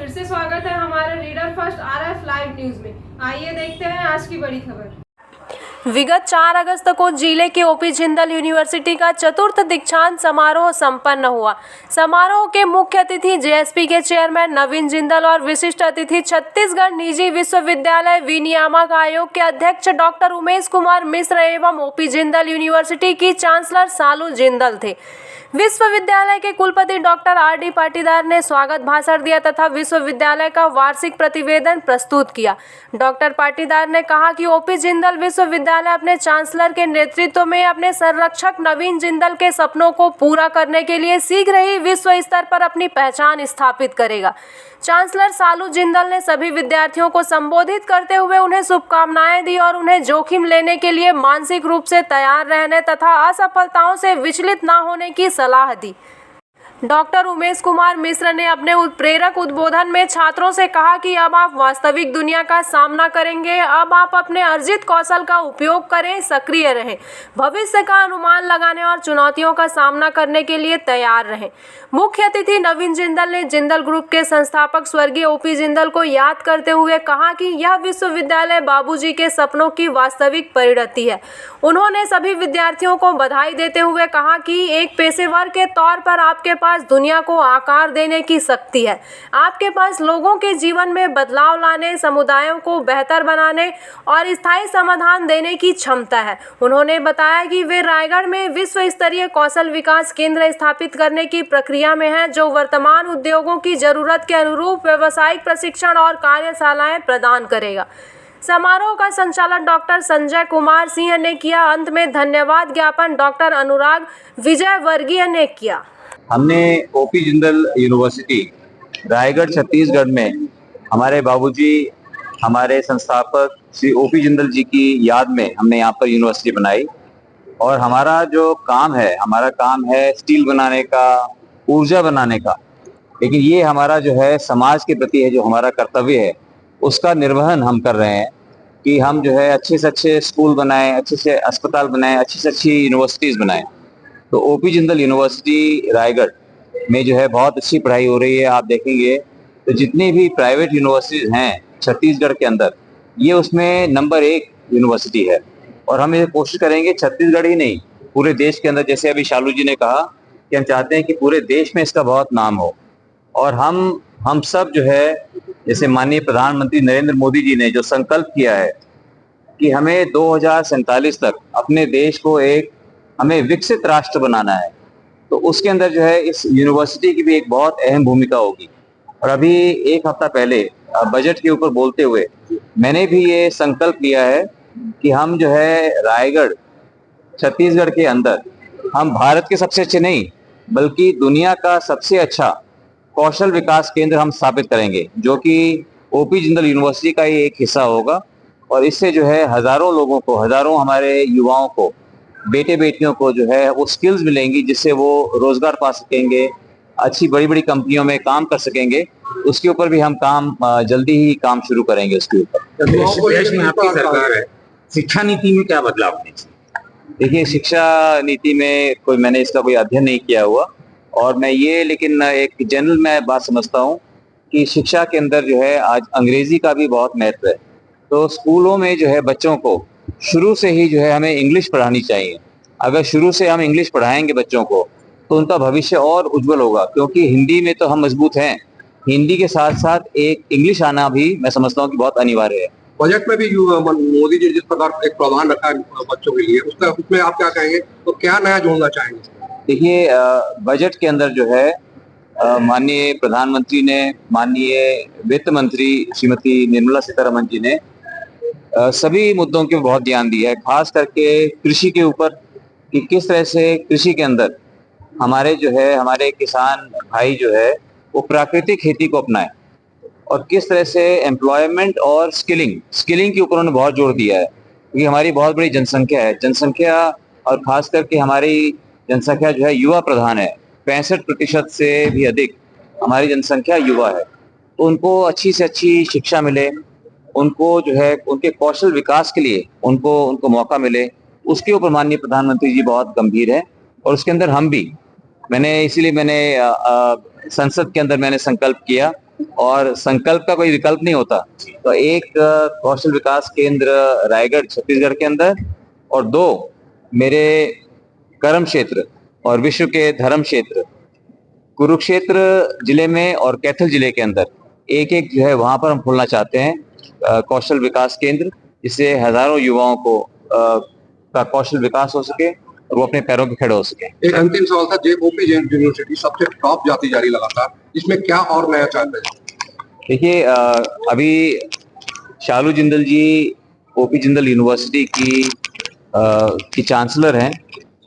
फिर से स्वागत है हमारे reader first RF live news में। आइए देखते हैं आज की बड़ी खबर। विगत 4 अगस्त को जिले के ओपी जिंदल यूनिवर्सिटी का चतुर्थ दीक्षांत समारोह संपन्न हुआ। समारोह के मुख्य अतिथि जेएसपी के चेयरमैन नवीन जिंदल और विशिष्ट अतिथि छत्तीसगढ़ निजी विश्वविद्यालय विनियामक आयोग के अध्यक्ष डॉक्टर उमेश कुमार मिश्र एवं ओपी जिंदल यूनिवर्सिटी की चांसलर सालू जिंदल थे। विश्वविद्यालय के कुलपति डॉक्टर आर.डी. पाटीदार ने स्वागत भाषण दिया तथा विश्वविद्यालय का वार्षिक प्रतिवेदन प्रस्तुत किया। डॉक्टर पाटीदार ने कहा कि ओपी जिंदल विश्वविद्यालय अपने चांसलर के नेतृत्व में अपने संरक्षक नवीन जिंदल के सपनों को पूरा करने के लिए शीघ्र ही विश्व स्तर पर अपनी पहचान स्थापित करेगा। चांसलर सालू जिंदल ने सभी विद्यार्थियों को संबोधित करते हुए उन्हें शुभकामनाएं दी और उन्हें जोखिम लेने के लिए मानसिक रूप से तैयार रहने तथा असफलताओं से विचलित न होने की सलाह दी। डॉक्टर उमेश कुमार मिश्र ने अपने उत्प्रेरक उद्बोधन में छात्रों से कहा कि अब आप वास्तविक दुनिया का सामना करेंगे। अब आप अपने अर्जित कौशल का उपयोग करें, सक्रिय रहें, भविष्य का अनुमान लगाने और चुनौतियों का सामना करने के लिए तैयार रहें। मुख्य अतिथि नवीन जिंदल ने जिंदल ग्रुप के संस्थापक स्वर्गीय ओपी जिंदल को याद करते हुए कहा कि यह विश्वविद्यालय बाबूजी के सपनों की वास्तविक परिणति है। उन्होंने सभी विद्यार्थियों को बधाई देते हुए कहा कि एक पेशेवर के तौर पर आपके पास दुनिया को आकार देने की शक्ति है। आपके पास लोगों के जीवन में बदलाव लाने, समुदायों को बेहतर बनाने और स्थायी समाधान देने की क्षमता है। उन्होंने बताया कि वे रायगढ़ में विश्व स्तरीय कौशल विकास केंद्र स्थापित करने की प्रक्रिया में हैं, जो वर्तमान उद्योगों की जरूरत के अनुरूप व्यावसायिक प्रशिक्षण और कार्यशालाएं प्रदान करेगा। समारोह का संचालन डॉक्टर संजय कुमार सिंह ने किया। अंत में धन्यवाद ज्ञापन डॉक्टर अनुराग विजय वर्गीय ने किया। हमने ओपी जिंदल यूनिवर्सिटी रायगढ़ छत्तीसगढ़ में हमारे बाबूजी, हमारे संस्थापक श्री ओपी जिंदल जी की याद में हमने यहाँ पर यूनिवर्सिटी बनाई। और हमारा जो काम है स्टील बनाने का, ऊर्जा बनाने का। लेकिन ये हमारा जो है समाज के प्रति है, जो हमारा कर्तव्य है, उसका निर्वहन हम कर रहे हैं कि हम जो है अच्छे से अच्छे स्कूल बनाएं, अच्छे से अस्पताल बनाएं, अच्छी से अच्छी यूनिवर्सिटीज़ बनाएं। तो ओपी जिंदल यूनिवर्सिटी रायगढ़ में जो है बहुत अच्छी पढ़ाई हो रही है। आप देखेंगे तो जितनी भी प्राइवेट यूनिवर्सिटीज़ हैं छत्तीसगढ़ के अंदर, ये उसमें नंबर 1 यूनिवर्सिटी है। और हम ये कोशिश करेंगे छत्तीसगढ़ ही नहीं, पूरे देश के अंदर, जैसे अभी शालू जी ने कहा कि हम चाहते हैं कि पूरे देश में इसका बहुत नाम हो। और हम सब जो है, जैसे माननीय प्रधानमंत्री नरेंद्र मोदी जी ने जो संकल्प किया है कि हमें 2047 तक अपने देश को हमें विकसित राष्ट्र बनाना है, तो उसके अंदर जो है इस यूनिवर्सिटी की भी एक बहुत अहम भूमिका होगी। और अभी एक हफ्ता पहले बजट के ऊपर बोलते हुए मैंने भी ये संकल्प लिया है कि हम जो है रायगढ़ छत्तीसगढ़ के अंदर हम भारत के सबसे अच्छे नहीं बल्कि दुनिया का सबसे अच्छा कौशल विकास केंद्र हम स्थापित करेंगे, जो कि ओपी जिंदल यूनिवर्सिटी का ही एक हिस्सा होगा। और इससे जो है हजारों लोगों को, हजारों हमारे युवाओं को, बेटे बेटियों को जो है वो स्किल्स मिलेंगी, जिससे वो रोजगार पा सकेंगे, अच्छी बड़ी बड़ी कंपनियों में काम कर सकेंगे। उसके ऊपर भी हम जल्दी ही काम शुरू करेंगे उसके ऊपर। देश में आपकी सरकार है, शिक्षा नीति में क्या बदलाव होने चाहिए? देखिए, शिक्षा नीति में मैंने इसका कोई अध्ययन नहीं किया हुआ, और लेकिन एक जनरल मैं बात समझता हूँ कि शिक्षा के अंदर जो है आज अंग्रेजी का भी बहुत महत्व है। तो स्कूलों में जो है बच्चों को शुरू से ही जो है हमें इंग्लिश पढ़ानी चाहिए। अगर शुरू से हम इंग्लिश पढ़ाएंगे बच्चों को तो उनका भविष्य और उज्जवल होगा, क्योंकि हिंदी में तो हम मजबूत हैं, हिंदी के साथ साथ एक इंग्लिश आना भी मैं समझता हूँ कि बहुत अनिवार्य है। बजट में भी मोदी जी जिस प्रकार एक प्रावधान रखा है बच्चों के लिए, उसमें आप क्या कहेंगे? तो क्या नया जोड़ना चाहेंगे? देखिए, बजट के अंदर जो है माननीय प्रधानमंत्री ने, माननीय वित्त मंत्री श्रीमती निर्मला सीतारमण जी ने सभी मुद्दों के बहुत ध्यान दिया है, खास करके कृषि के ऊपर, कि किस तरह से कृषि के अंदर हमारे किसान भाई जो है वो प्राकृतिक खेती को अपनाएं, और किस तरह से एम्प्लॉयमेंट और स्किलिंग के ऊपर उन्होंने बहुत जोर दिया है। क्योंकि हमारी बहुत बड़ी जनसंख्या और खास करके हमारी जनसंख्या जो है युवा प्रधान है। 65% से भी अधिक हमारी जनसंख्या युवा है। तो उनको अच्छी से अच्छी शिक्षा मिले, उनको जो है उनके कौशल विकास के लिए उनको मौका मिले, उसके ऊपर माननीय प्रधानमंत्री जी बहुत गंभीर है। और उसके अंदर हम भी, इसीलिए मैंने संसद के अंदर मैंने संकल्प किया और संकल्प का कोई विकल्प नहीं होता, तो एक कौशल विकास केंद्र रायगढ़ छत्तीसगढ़ के अंदर और 2 मेरे कर्म क्षेत्र और विश्व के धर्म क्षेत्र कुरुक्षेत्र जिले में और कैथल जिले के अंदर एक जो है वहां पर हम खोलना चाहते हैं कौशल विकास केंद्र, जिससे हजारों युवाओं को का कौशल विकास हो सके और वो अपने पैरों पे खड़े हो सके। एक अंतिम सवाल था, ओपी यूनिवर्सिटी सबसे टॉप जाती जा रही लगातार, इसमें क्या और नया चाहते हैं? देखिए अभी शालू जिंदल जी ओपी जिंदल यूनिवर्सिटी की चांसलर हैं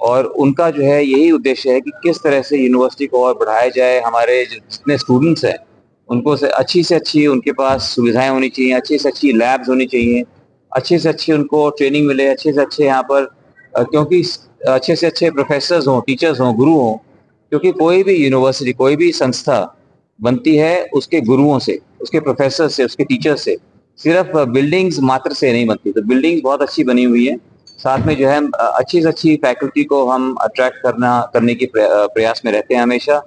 और उनका जो है यही उद्देश्य है कि किस तरह से यूनिवर्सिटी को और बढ़ाया जाए। हमारे जितने स्टूडेंट्स हैं उनको से अच्छी उनके पास सुविधाएं होनी चाहिए, अच्छी से अच्छी लैब्स होनी चाहिए, अच्छे से अच्छी उनको ट्रेनिंग मिले, अच्छे से अच्छे यहाँ पर क्योंकि अच्छे से अच्छे प्रोफेसर्स हों, टीचर्स हों, गुरु हों, क्योंकि कोई भी यूनिवर्सिटी कोई भी संस्था बनती है उसके गुरुओं से, उसके प्रोफेसर से, उसके टीचर से, सिर्फ बिल्डिंग्स मात्र से नहीं बनती। तो बिल्डिंग्स बहुत अच्छी बनी हुई है, साथ में जो है अच्छी से अच्छी फैकल्टी को हम अट्रैक्ट करने के प्रयास में रहते हैं हमेशा।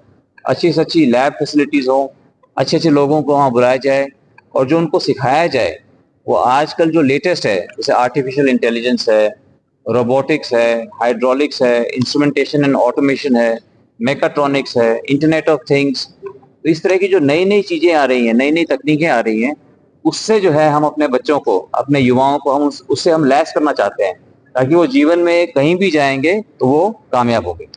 अच्छी से अच्छी लैब फैसिलिटीज हो, अच्छे अच्छे लोगों को वहाँ बुलाया जाए और जो उनको सिखाया जाए वो आजकल जो लेटेस्ट है, जैसे आर्टिफिशियल इंटेलिजेंस है, रोबोटिक्स है, हाइड्रोलिक्स है, इंस्ट्रूमेंटेशन एंड ऑटोमेशन है, मेकाट्रॉनिक्स है, इंटरनेट ऑफ थिंग्स, तो इस तरह की जो नई नई चीजें आ रही हैं, नई नई तकनीकें आ रही हैं, उससे जो है हम अपने बच्चों को, अपने युवाओं को उससे हम लैस करना चाहते हैं ताकि वो जीवन में कहीं भी जाएंगे तो वो कामयाब होंगे।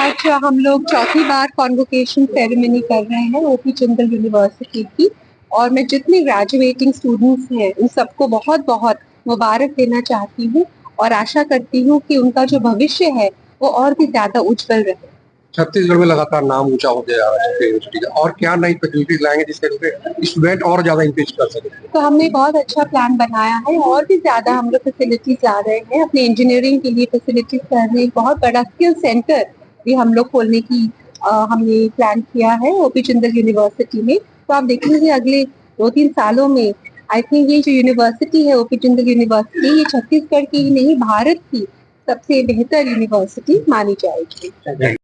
आज हम लोग चौथी बार कॉन्वोकेशन सेरेमनी कर रहे हैं ओपी जिंदल यूनिवर्सिटी की, और मैं जितने ग्रेजुएटिंग स्टूडेंट्स हैं उन सबको बहुत बहुत मुबारक देना चाहती हूँ और आशा करती हूँ कि उनका जो भविष्य है वो और भी ज्यादा उज्जवल रहे। छत्तीसगढ़ में लगातार नाम ऊंचा होते जा रहा है यूनिवर्सिटी का, और क्या नई फैसिलिटीज लाएंगे जिससे स्टूडेंट और ज्यादा इंक्रीज कर सके? तो हमने बहुत अच्छा प्लान बनाया है, और भी ज्यादा हम लोग फैसिलिटीज ला रहे हैं, अपने इंजीनियरिंग के लिए फैसिलिटीज कर रहे हैं। बहुत बड़ा स्किल सेंटर भी हम लोग खोलने की हमने प्लान किया है ओपी जिंदल यूनिवर्सिटी में। तो आप देखेंगे अगले 2-3 सालों में आई थिंक ये जो यूनिवर्सिटी है ओपी जिंदल यूनिवर्सिटी, ये छत्तीसगढ़ की ही नहीं भारत की सबसे बेहतर यूनिवर्सिटी मानी जाएगी।